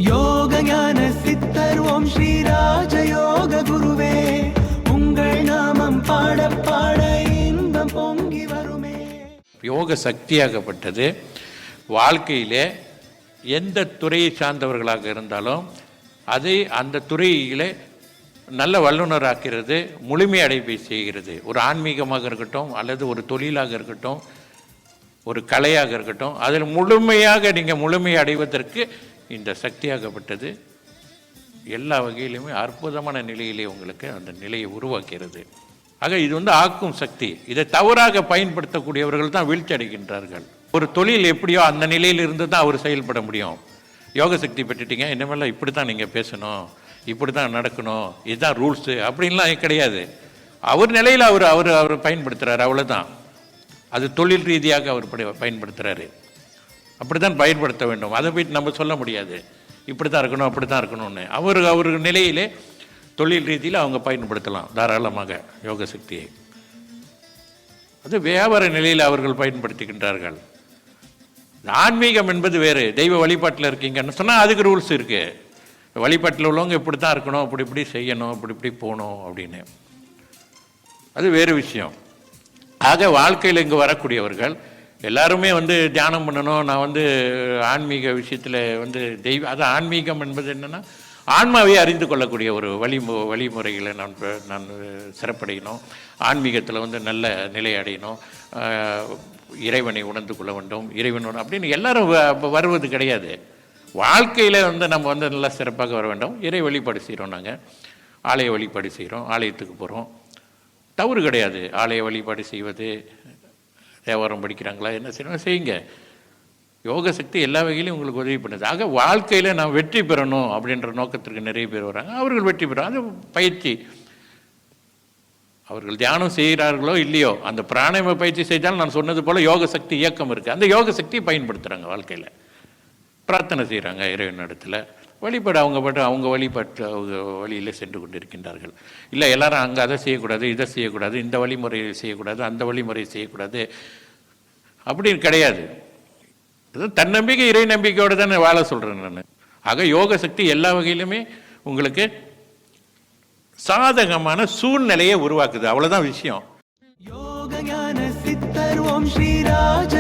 யோக ஞான சித்தர் ஓம் ஸ்ரீ ராஜயோக குருவே, உங்கள் நாமம் பாட பாட இன்பம் பொங்கி வருமே. யோக சக்தியாகப்பட்டது வாழ்க்கையிலே எந்த துறையை சார்ந்தவர்களாக இருந்தாலும் அதை அந்த துறையிலே நல்ல வல்லுநராக்கிறது, முழுமையடைவை செய்கிறது. ஒரு ஆன்மீகமாக இருக்கட்டும், அல்லது ஒரு தொழிலாக இருக்கட்டும், ஒரு கலையாக இருக்கட்டும், அதில் முழுமையாக நீங்கள் முழுமை அடைவதற்கு இந்த சக்தியாகப்பட்டது எல்லா வகையிலுமே அற்புதமான நிலையிலே உங்களுக்கு அந்த நிலையை உருவாக்கிறது. ஆக இது ஆக்கும் சக்தி. இதை தவறாக பயன்படுத்தக்கூடியவர்கள் தான் வீழ்ச்சி அடைகின்றார்கள். ஒரு தொழில் எப்படியோ அந்த நிலையில் இருந்து தான் அவர் செயல்பட முடியும். யோக சக்தி பெற்றுட்டீங்க, இனிமேல் இப்படி தான் நீங்கள் பேசணும், இப்படி தான் நடக்கணும், இதுதான் ரூல்ஸு அப்படின்லாம் கிடையாது. அவர் நிலையில் அவர் அவர் அவர் பயன்படுத்துகிறார், அவ்வளோதான். அது தொழில் ரீதியாக அவர் பயன்படுத்துகிறாரு. அப்படி தான் பயன்படுத்த வேண்டும். அதை போய்ட்டு நம்ம சொல்ல முடியாது இப்படி தான் இருக்கணும் அப்படி தான் இருக்கணும்னு. அவர் நிலையிலே தொழில் ரீதியில் அவங்க பயன்படுத்தலாம் தாராளமாக யோக சக்தியை. அது வியாபார நிலையில் அவர்கள் பயன்படுத்துகின்றார்கள். ஆன்மீகம் என்பது வேறு. தெய்வ வழிபாட்டில் இருக்கீங்கன்னு சொன்னால் அதுக்கு ரூல்ஸ் இருக்குது. வழிபாட்டில் உள்ளவங்க இப்படி தான் இருக்கணும், அப்படி இப்படி செய்யணும், அப்படி இப்படி போகணும் அப்படின்னு. அது வேறு விஷயம். ஆக வாழ்க்கையில் இங்கே வரக்கூடியவர்கள் எல்லாருமே தியானம் பண்ணணும். நான் ஆன்மீக விஷயத்தில் அது ஆன்மீகம் என்பது என்னென்னா ஆன்மாவை அறிந்து கொள்ளக்கூடிய ஒரு வழிமுறைகளை நான் சிறப்படையணும். ஆன்மீகத்தில் நல்ல நிலை அடையணும், இறைவனை உணர்ந்து கொள்ள வேண்டும், இறைவனோட அப்படின்னு எல்லாரும் வருவது கிடையாது. வாழ்க்கையில் நம்ம நல்லா சிறப்பாக வர வேண்டும். இறை வழிபாடு செய்கிறோம், நாங்கள் ஆலய வழிபாடு செய்கிறோம், ஆலயத்துக்கு போகிறோம், தவறு கிடையாது. ஆலய வழிபாடு செய்வது, தேவாரம் படிக்கிறாங்களா, என்ன செய்யணும் செய்யுங்க. யோக சக்தி எல்லா வகையிலையும் உங்களுக்கு உதவி பண்ணுது. ஆக வாழ்க்கையில் நான் வெற்றி பெறணும் அப்படின்ற நோக்கத்திற்கு நிறைய பேர் வராங்க. அவர்கள் வெற்றி பெறும். அது பயிற்சி. அவர்கள் தியானம் செய்கிறார்களோ இல்லையோ, அந்த பிராணாயாம பயிற்சி செய்தாலும் நான் சொன்னது போல் யோக சக்தி இயக்கம் இருக்குது. அந்த யோக சக்தியை பயன்படுத்துகிறாங்க வாழ்க்கையில். பிரார்த்தனை செய்கிறாங்க இறைவன் இடத்துல. வழிபாடு அவங்க வழிபாட்டு அவங்க வழியில் சென்று கொண்டிருக்கின்றார்கள். இல்லை எல்லாரும் அங்கே அதை செய்யக்கூடாது, இதை செய்யக்கூடாது, இந்த வழிமுறையை செய்யக்கூடாது, அந்த வழிமுறையை செய்யக்கூடாது அப்படின்னு கிடையாது. தன்னம்பிக்கை இறை நம்பிக்கையோடு தானே வாழ சொல்கிறேன் நான். ஆக யோக சக்தி எல்லா வகையிலுமே உங்களுக்கு சாதகமான சூழ்நிலையை உருவாக்குது. அவ்வளோதான் விஷயம். யோக ஞான சித்தர் ஓம் ஸ்ரீ ராஜ